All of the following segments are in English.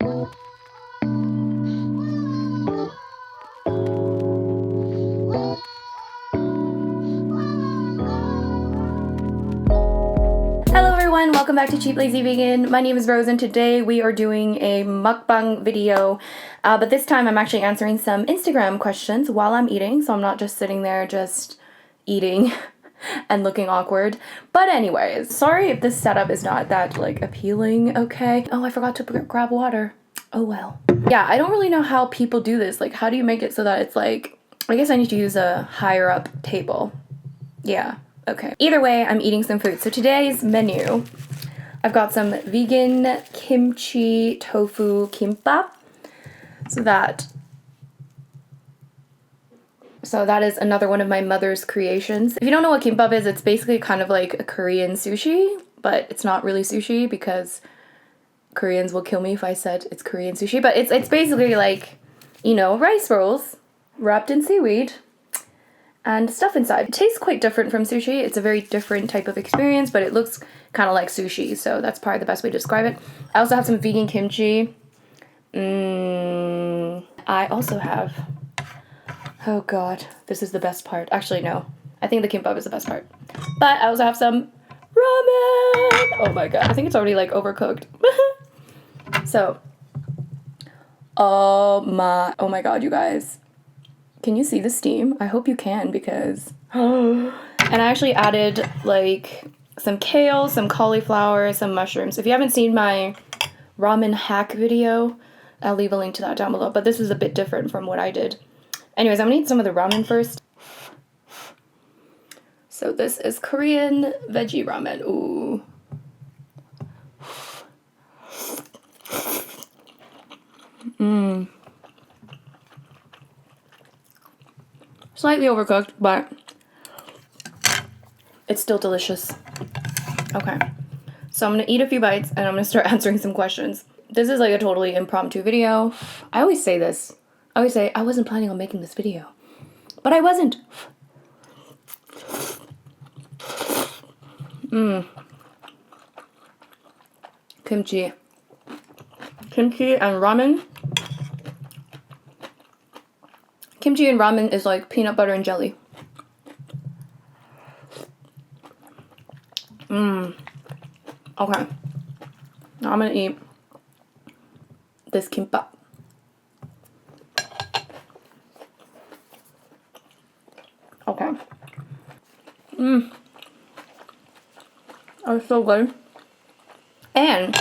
Hello everyone, welcome back to Cheap Lazy Vegan. My name is Rose and today we are doing a mukbang video, but this time I'm actually answering some Instagram questions while I'm eating, so I'm not just sitting there just eating and looking awkward. But anyways, sorry if this setup is not that like appealing, okay? Oh, I forgot to grab water. Oh well. Yeah, I don't really know how people do this. Like, how do you make it so that it's like, I guess I need to use a higher up table. Yeah. Okay. Either way, I'm eating some food. So today's menu, I've got some vegan kimchi tofu kimbap. So that is another one of my mother's creations. If you don't know what kimbap is, it's basically kind of like a Korean sushi, but it's not really sushi because Koreans will kill me if I said it's Korean sushi. But it's basically like, you know, rice rolls wrapped in seaweed and stuff inside. It tastes quite different from sushi. It's a very different type of experience, but it looks kind of like sushi, so that's probably the best way to describe it. I also have some vegan kimchi. I also have, oh god, this is the best part. Actually, no. I think the kimbap is the best part. But I also have some ramen! Oh my god, I think it's already like overcooked. So, oh my god, you guys. Can you see the steam? I hope you can because... And I actually added like some kale, some cauliflower, some mushrooms. If you haven't seen my ramen hack video, I'll leave a link to that down below. But this is a bit different from what I did. Anyways, I'm gonna eat some of the ramen first. So this is Korean veggie ramen. Ooh. Mmm. Slightly overcooked, but it's still delicious. Okay, so I'm gonna eat a few bites and I'm gonna start answering some questions. This is like a totally impromptu video. I always say this. I always say, I wasn't planning on making this video. But I wasn't. Kimchi. Kimchi and ramen. Kimchi and ramen is like peanut butter and jelly. Okay. Now I'm gonna eat this kimbap. Okay. Oh, it's so good. And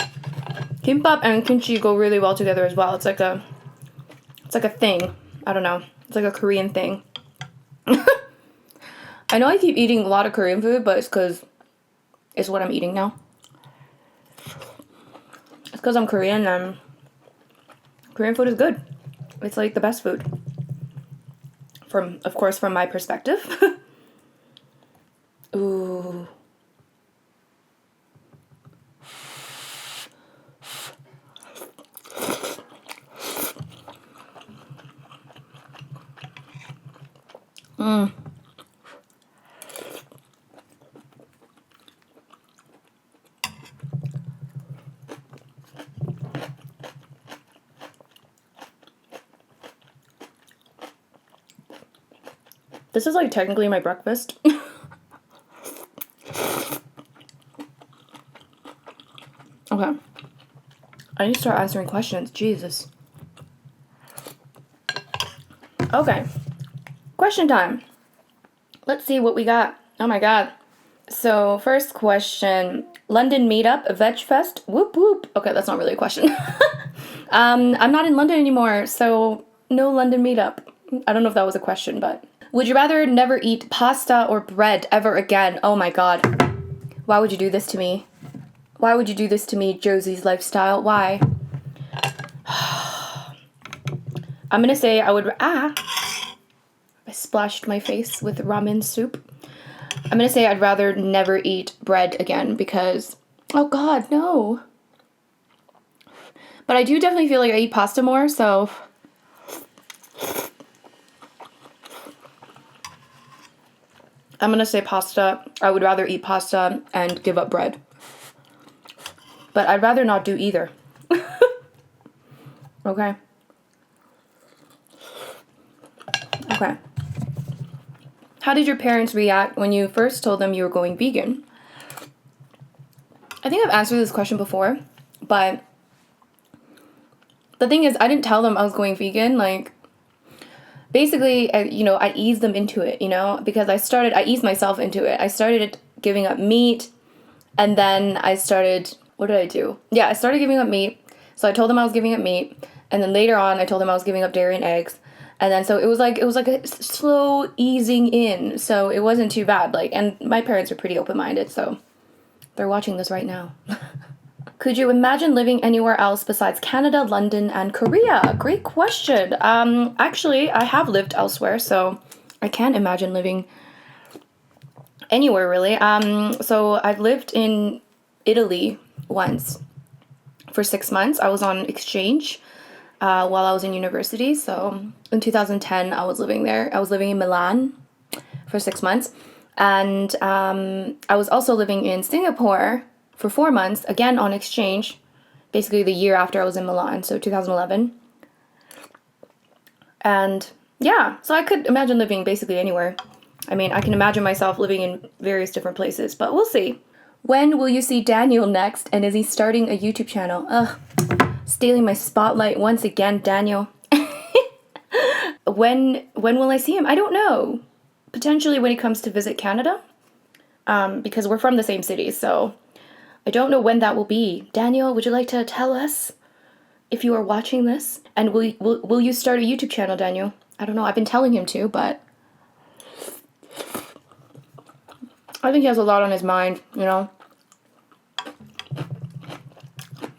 kimbap and kimchi go really well together as well. It's like a thing. I don't know. It's like a Korean thing. I know I keep eating a lot of Korean food, but it's because it's what I'm eating now. It's because I'm Korean and Korean food is good. It's like the best food. Of course, from my perspective. Ooh. This is like technically my breakfast. Okay. I need to start answering questions. Jesus. Okay. Question time. Let's see what we got. Oh my god. So, first question. London meetup, Veg Fest. Whoop whoop. Okay, that's not really a question. I'm not in London anymore, so no London meetup. I don't know if that was a question, but... Would you rather never eat pasta or bread ever again? Oh my god. Why would you do this to me? Why would you do this to me, Josie's lifestyle? Why? I'm gonna say I would... I splashed my face with ramen soup. I'm gonna say I'd rather never eat bread again because... Oh god, no. But I do definitely feel like I eat pasta more, so... I'm gonna say pasta. I would rather eat pasta and give up bread. But I'd rather not do either. Okay. Okay. How did your parents react when you first told them you were going vegan? I think I've answered this question before, but the thing is, I didn't tell them I was going vegan. Like, basically, I eased them into it, because I eased myself into it. I started giving up meat, and then what did I do? Yeah, I started giving up meat. So I told them I was giving up meat, and then later on, I told them I was giving up dairy and eggs. And then so it was like a slow easing in. So it wasn't too bad. Like, and my parents are pretty open-minded, so they're watching this right now. Could you imagine living anywhere else besides Canada, London, and Korea? Great question. Actually, I have lived elsewhere, so I can't imagine living anywhere really. So I've lived in Italy once for 6 months. I was on exchange while I was in university. So in 2010, I was living there. I was living in Milan for 6 months. And I was also living in Singapore for 4 months, again on exchange, basically the year after I was in Milan, so 2011. And yeah, so I could imagine living basically anywhere. I mean, I can imagine myself living in various different places, but we'll see. When will you see Daniel next, and is he starting a YouTube channel? Ugh, stealing my spotlight once again, Daniel. When will I see him? I don't know. Potentially when he comes to visit Canada, because we're from the same city, so I don't know when that will be. Daniel, would you like to tell us if you are watching this? And will you start a YouTube channel, Daniel? I don't know. I've been telling him to, but I think he has a lot on his mind,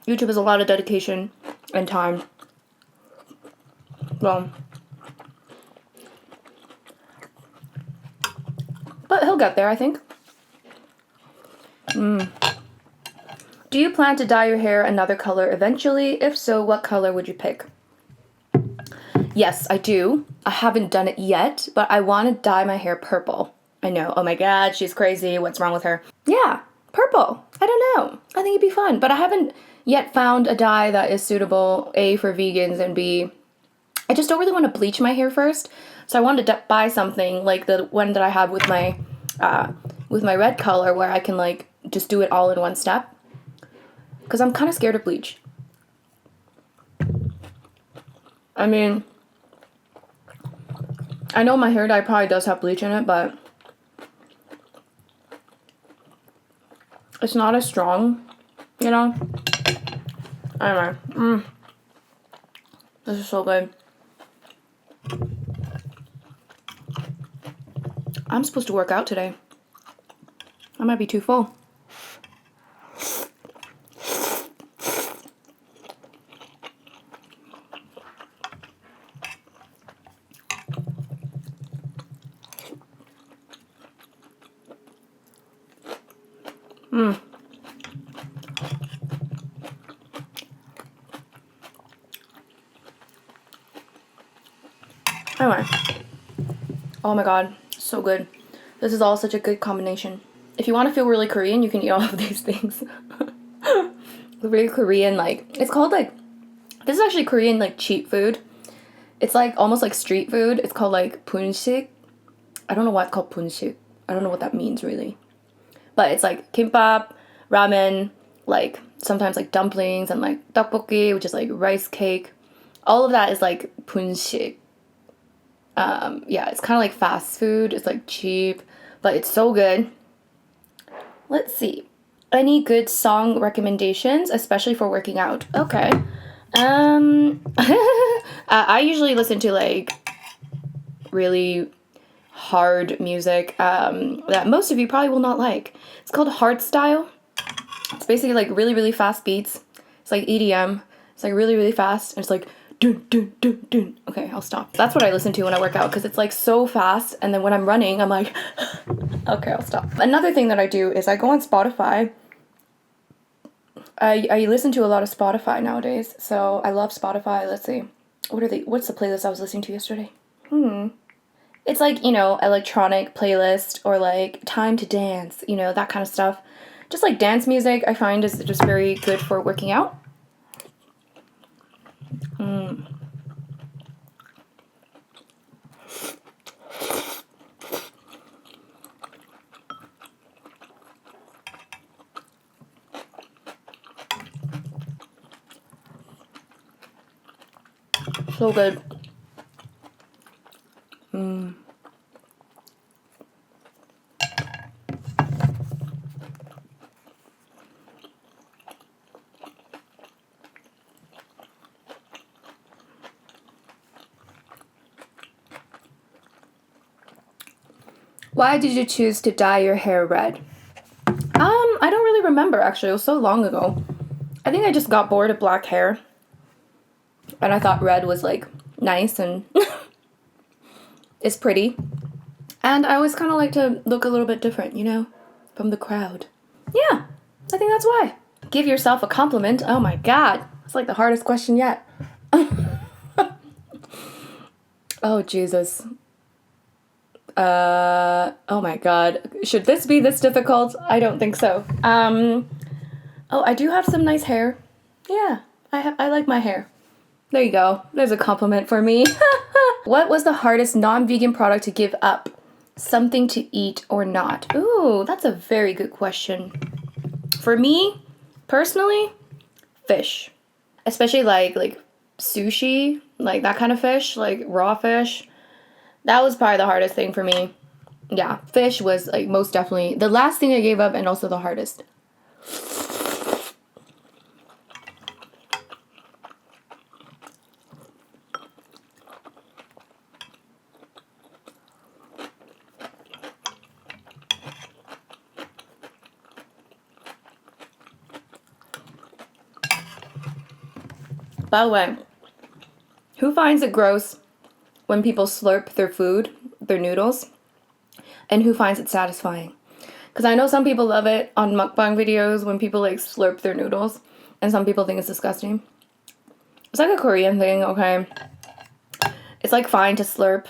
YouTube is a lot of dedication and time. Well, but he'll get there, I think. Do you plan to dye your hair another color eventually? If so, what color would you pick? Yes, I do. I haven't done it yet, but I want to dye my hair purple. I know. Oh my god, she's crazy. What's wrong with her? Yeah, purple. I don't know. I think it'd be fun, but I haven't yet found a dye that is suitable, A, for vegans, and B, I just don't really want to bleach my hair first. So I wanted to buy something like the one that I have with my red color, where I can like just do it all in one step. Because I'm kind of scared of bleach. I mean, I know my hair dye probably does have bleach in it, but it's not as strong, Anyway, this is so good. I'm supposed to work out today. I might be too full. Anyway. Oh my god, so good. This is all such a good combination. If you want to feel really Korean, you can eat all of these things. Really Korean, like, it's called like, this is actually Korean like cheap food. It's like almost like street food. It's called like punshik. I don't know why it's called punshik. I don't know what that means really. But it's like kimbap, ramen, like sometimes like dumplings and like tteokbokki, which is like rice cake. All of that is like punshik. Yeah, it's kind of like fast food. It's like cheap, but it's so good. Let's see. Any good song recommendations, especially for working out? Okay. I usually listen to like really hard music that most of you probably will not like. It's called hardstyle. It's basically like really, really fast beats. It's like EDM. It's like really, really fast. And it's like dun, dun, dun, dun. Okay, I'll stop. That's what I listen to when I work out because it's like so fast. And then when I'm running, I'm like, okay, I'll stop. Another thing that I do is I go on Spotify. I listen to a lot of Spotify nowadays. So I love Spotify. Let's see. What's the playlist I was listening to yesterday? It's like, electronic playlist or like time to dance, that kind of stuff. Just like dance music, I find is just very good for working out. So good. Why did you choose to dye your hair red? I don't really remember, actually. It was so long ago. I think I just got bored of black hair. And I thought red was, like, nice and it's pretty. And I always kind of like to look a little bit different, you know, from the crowd. Yeah, I think that's why. Give yourself a compliment. Oh my god. It's like the hardest question yet. Oh, Jesus. Oh my god. Should this be this difficult? I don't think so. Oh, I do have some nice hair. Yeah, I like my hair. There you go. There's a compliment for me. What was the hardest non-vegan product to give up? Something to eat or not? Ooh, that's a very good question. For me, personally, fish. Especially like sushi, like that kind of fish, like raw fish. That was probably the hardest thing for me. Yeah, fish was like most definitely the last thing I gave up and also the hardest. By the way, who finds it gross when people slurp their food, their noodles, and who finds it satisfying? Because I know some people love it on mukbang videos when people like slurp their noodles, and some people think it's disgusting. It's like a Korean thing, okay? It's like fine to slurp.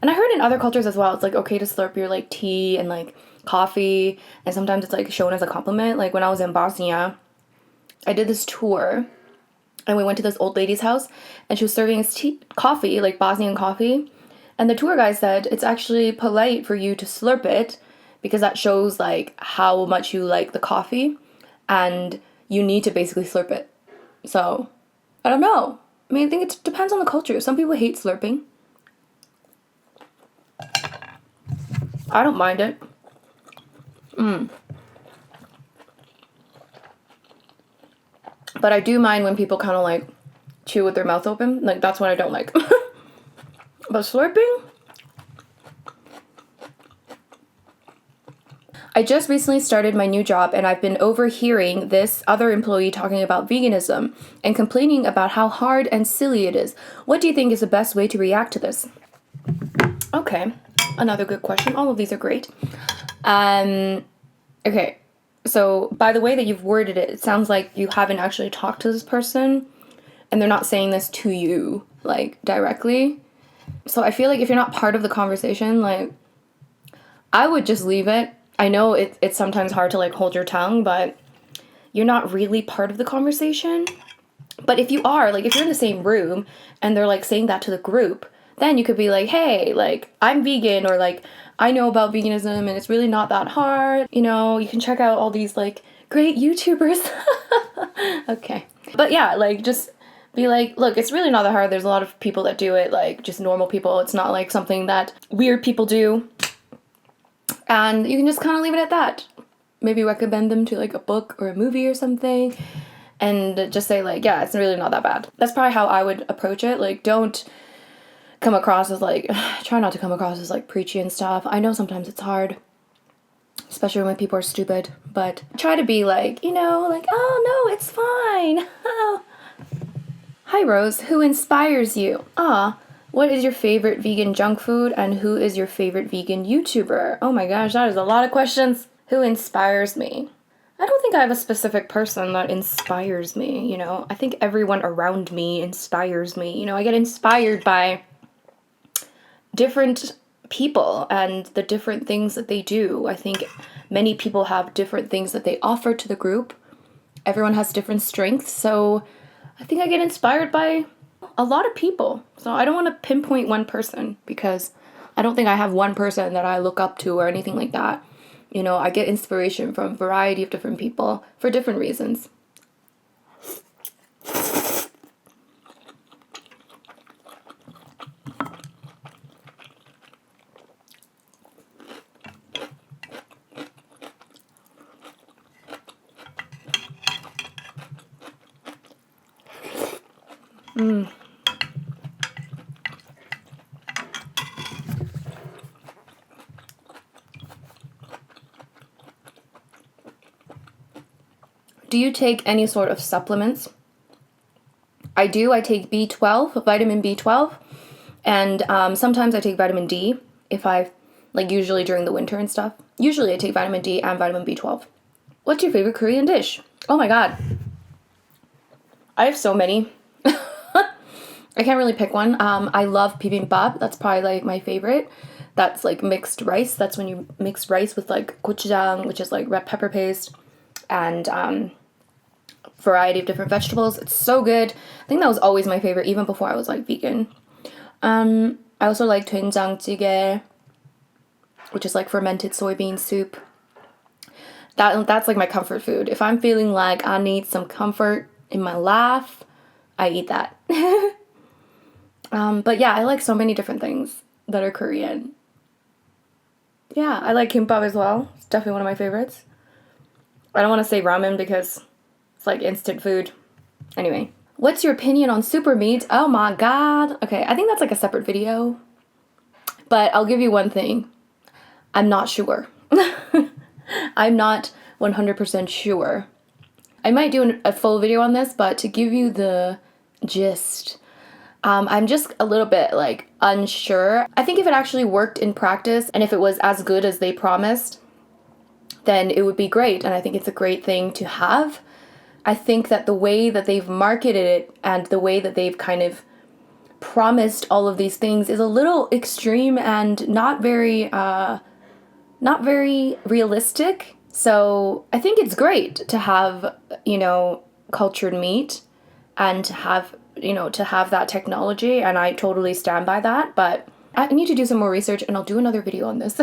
And I heard in other cultures as well, it's like okay to slurp your like tea and like coffee, and sometimes it's like shown as a compliment. Like when I was in Bosnia, I did this tour. And we went to this old lady's house, and she was serving us coffee, like Bosnian coffee. And the tour guide said, it's actually polite for you to slurp it because that shows, like, how much you like the coffee. And you need to basically slurp it. So, I don't know. I mean, I think it depends on the culture. Some people hate slurping. I don't mind it. But I do mind when people kind of like chew with their mouth open. Like, that's what I don't like. But slurping? I just recently started my new job and I've been overhearing this other employee talking about veganism and complaining about how hard and silly it is. What do you think is the best way to react to this? Okay, another good question. All of these are great. Okay. So, by the way that you've worded it, it sounds like you haven't actually talked to this person and they're not saying this to you, like, directly. So, I feel like if you're not part of the conversation, like, I would just leave it. I know it's sometimes hard to, like, hold your tongue, but you're not really part of the conversation. But if you are, like, if you're in the same room and they're, like, saying that to the group, then you could be like, hey, like, I'm vegan, or, like, I know about veganism and it's really not that hard. You know, you can check out all these like great YouTubers. Okay. But yeah, like just be like, look, it's really not that hard. There's a lot of people that do it, like just normal people. It's not like something that weird people do. And you can just kind of leave it at that. Maybe recommend them to like a book or a movie or something. And just say like, yeah, it's really not that bad. That's probably how I would approach it. Like, don't come across as like, try not to come across as like preachy and stuff. I know sometimes it's hard, especially when people are stupid, but try to be like, you know, like, oh no, it's fine. Oh. Hi Rose, who inspires you? What is your favorite vegan junk food and who is your favorite vegan YouTuber? Oh my gosh, that is a lot of questions. Who inspires me? I don't think I have a specific person that inspires me, you know. I think everyone around me inspires me. You know, I get inspired by different people and the different things that they do. I think many people have different things that they offer to the group. Everyone has different strengths, so I think I get inspired by well, a lot of people. So I don't want to pinpoint one person because I don't think I have one person that I look up to or anything like that. You know, I get inspiration from a variety of different people for different reasons. Do you take any sort of supplements? I do. I take B12, vitamin B12, and sometimes I take vitamin D if I, like usually during the winter and stuff. Usually I take vitamin D and vitamin B12. What's your favorite Korean dish? Oh my god. I have so many. I can't really pick one. I love bibimbap. That's probably like my favorite. That's like mixed rice. That's when you mix rice with like gochujang, which is like red pepper paste, and variety of different vegetables. It's so good. I think that was always my favorite, even before I was like vegan. I also like doenjang-jjigae, which is like fermented soybean soup. That's like my comfort food. If I'm feeling like I need some comfort in my life, I eat that. But yeah, I like so many different things that are Korean. Yeah, I like kimbap as well. It's definitely one of my favorites. I don't want to say ramen because it's like instant food. Anyway, what's your opinion on super meat? Oh my god. Okay, I think that's like a separate video. But I'll give you one thing. I'm not sure. I'm not 100% sure. I might do a full video on this, but to give you the gist, I'm just a little bit like unsure. I think if it actually worked in practice and if it was as good as they promised, then it would be great. And I think it's a great thing to have. I think that the way that they've marketed it and the way that they've kind of promised all of these things is a little extreme and not very realistic. So I think it's great to have, you know, cultured meat and to have, you know, to have that technology, and I totally stand by that, but I need to do some more research and I'll do another video on this.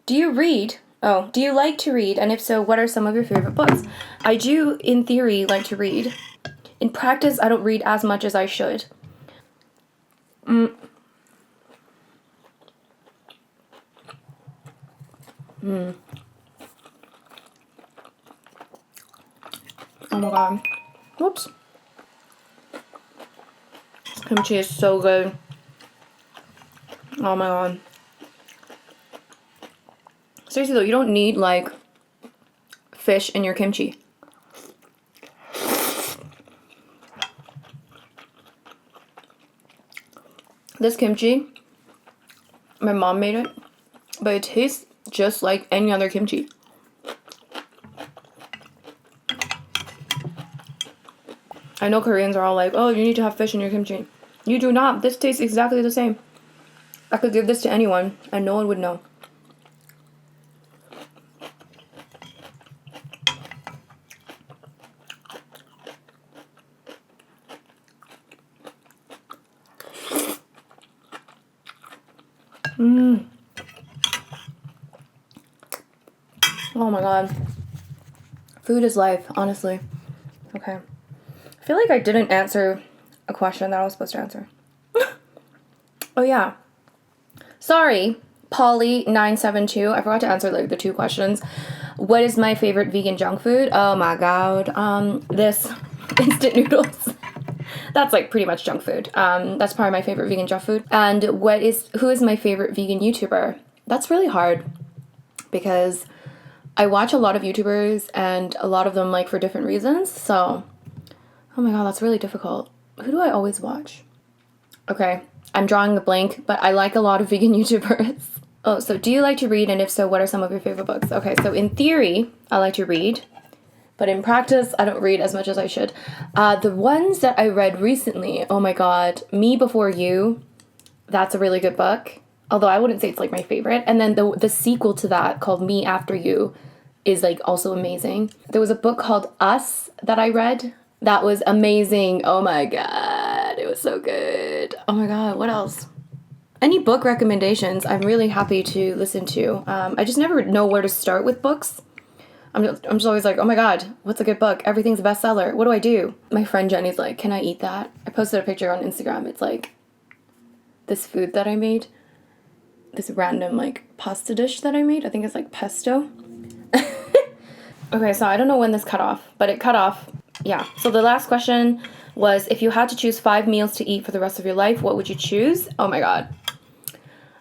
Do you read? Oh, do you like to read? And if so, what are some of your favorite books? I do, in theory, like to read. In practice, I don't read as much as I should. Oh my god. Whoops. This kimchi is so good. Oh my god. Seriously though, you don't need like fish in your kimchi. This kimchi, my mom made it, but it tastes just like any other kimchi. I know Koreans are all like, oh, you need to have fish in your kimchi. You do not. This tastes exactly the same. I could give this to anyone and no one would know. Oh my god. Food is life, honestly. Okay. I feel like I didn't answer a question that I was supposed to answer. Oh yeah. Sorry, Polly972. I forgot to answer like the 2 questions. What is my favorite vegan junk food? Oh my god. This instant noodles. That's like pretty much junk food. That's probably my favorite vegan junk food. And who is my favorite vegan YouTuber? That's really hard because I watch a lot of YouTubers and a lot of them like for different reasons. So, oh my god, that's really difficult. Who do I always watch? Okay, I'm drawing a blank, but I like a lot of vegan YouTubers. Oh, so do you like to read? And if so, what are some of your favorite books? Okay, so in theory, I like to read. But in practice, I don't read as much as I should. The ones that I read recently, oh my god, Me Before You, that's a really good book. Although I wouldn't say it's like my favorite. And then the sequel to that called Me After You is like also amazing. There was a book called Us that I read. That was amazing. Oh my god, it was so good. Oh my god, what else? Any book recommendations, I'm really happy to listen to. I just never know where to start with books. I'm just always like, oh my god, what's a good book? Everything's a bestseller. What do I do? My friend Jenny's like, can I eat that? I posted a picture on Instagram. It's like this food that I made. This random like pasta dish that I made. I think it's like pesto. Okay, so I don't know when this cut off, but it cut off. Yeah. So the last question was, if you had to choose 5 meals to eat for the rest of your life, what would you choose? Oh my god.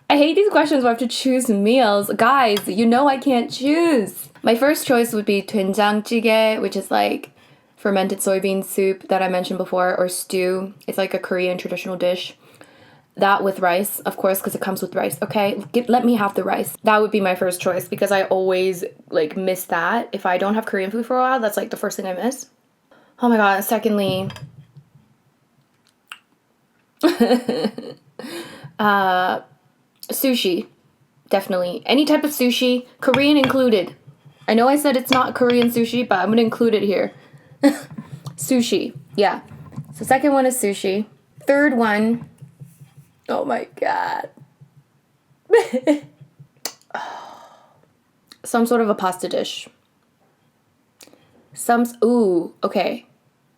I hate these questions where I have to choose meals. Guys, you know I can't choose. My first choice would be doenjang jjigae, which is like fermented soybean soup that I mentioned before, or stew. It's like a Korean traditional dish. That with rice, of course, because it comes with rice. Okay, let me have the rice. That would be my first choice because I always like miss that. If I don't have Korean food for a while, that's like the first thing I miss. Oh my god. Secondly, sushi. Definitely. Any type of sushi, Korean included. I know I said it's not Korean sushi, but I'm gonna include it here. Sushi. Yeah. So second one is sushi. Third one, oh my god. Some sort of a pasta dish. Ooh, okay.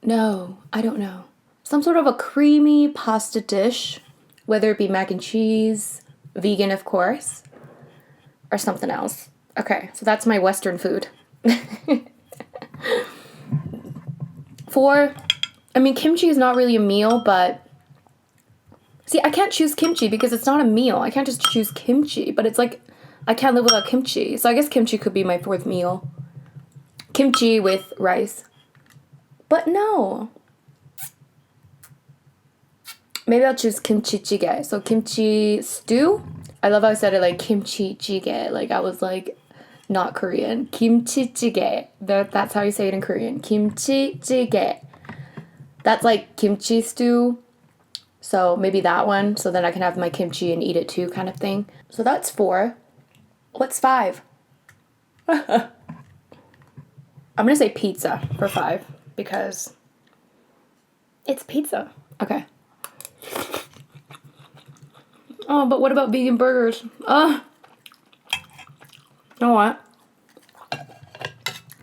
No, I don't know. Some sort of a creamy pasta dish, whether it be mac and cheese, vegan of course, or something else. Okay, so that's my Western food. 4, I mean, kimchi is not really a meal, but see, I can't choose kimchi because it's not a meal. I can't just choose kimchi, but it's like, I can't live without kimchi. So I guess kimchi could be my 4th meal. Kimchi with rice. But no. Maybe I'll choose kimchi jjigae. So kimchi stew. I love how I said it like kimchi jjigae. Like I was like not Korean. Kimchi jjigae. That's how you say it in Korean. Kimchi jjigae. That's like kimchi stew. So maybe that one. So then I can have my kimchi and eat it too kind of thing. So that's 4. What's 5? I'm going to say pizza for 5 because it's pizza. Okay. Oh, but what about vegan burgers? You know what?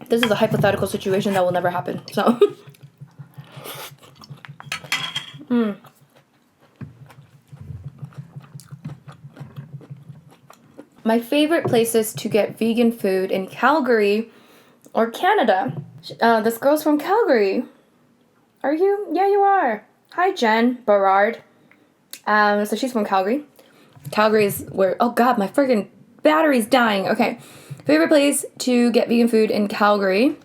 This is a hypothetical situation that will never happen. So, My favorite places to get vegan food in Calgary or Canada. This girl's from Calgary. Are you? Yeah, you are. Hi, Jen Berard. So she's from Calgary. Calgary is where, oh god, my freaking battery's dying. Okay. Favorite place to get vegan food in Calgary,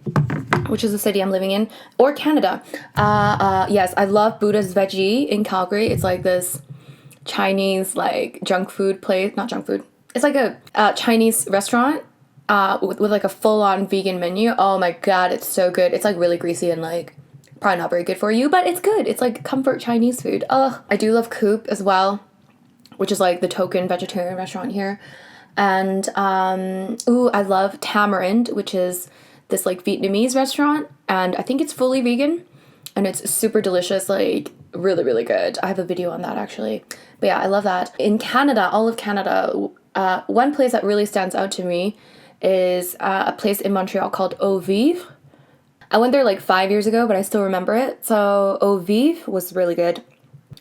which is the city I'm living in, or Canada. Yes, I love Buddha's Veggie in Calgary. It's like this Chinese, like, junk food place. Not junk food. It's like a Chinese restaurant with like a full-on vegan menu. Oh my god, it's so good. It's like really greasy and like probably not very good for you, but it's good. It's like comfort Chinese food. I do love Coop as well, which is like the token vegetarian restaurant here. And I love Tamarind, which is this like Vietnamese restaurant, and I think it's fully vegan and it's super delicious, like really, really good. I have a video on that actually. But yeah, I love that. In Canada, all of Canada, one place that really stands out to me is a place in Montreal called Au Vive. I went there like 5 years ago, but I still remember it. So Au Vive was really good.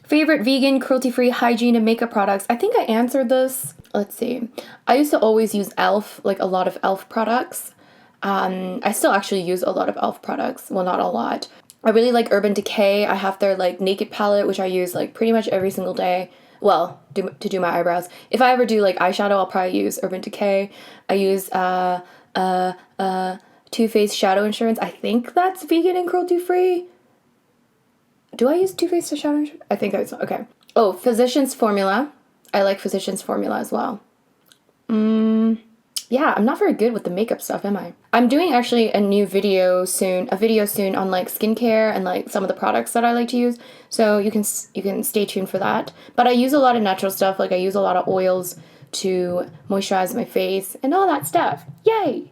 Favorite vegan, cruelty-free hygiene and makeup products. I think I answered this. Let's see. I used to always use e.l.f., like a lot of e.l.f. products. I still actually use a lot of e.l.f. products. Well, not a lot. I really like Urban Decay. I have their like Naked palette, which I use like pretty much every single day. Well, to do my eyebrows. If I ever do like eyeshadow, I'll probably use Urban Decay. I use Too Faced Shadow Insurance. I think that's vegan and cruelty-free. Do I use Too Faced Shadow Insurance? I think that's okay. Oh, Physicians Formula. I like Physicians Formula as well. Yeah, I'm not very good with the makeup stuff, am I? I'm doing actually a video soon on like skincare and like some of the products that I like to use. So you can stay tuned for that. But I use a lot of natural stuff. Like I use a lot of oils to moisturize my face and all that stuff. Yay!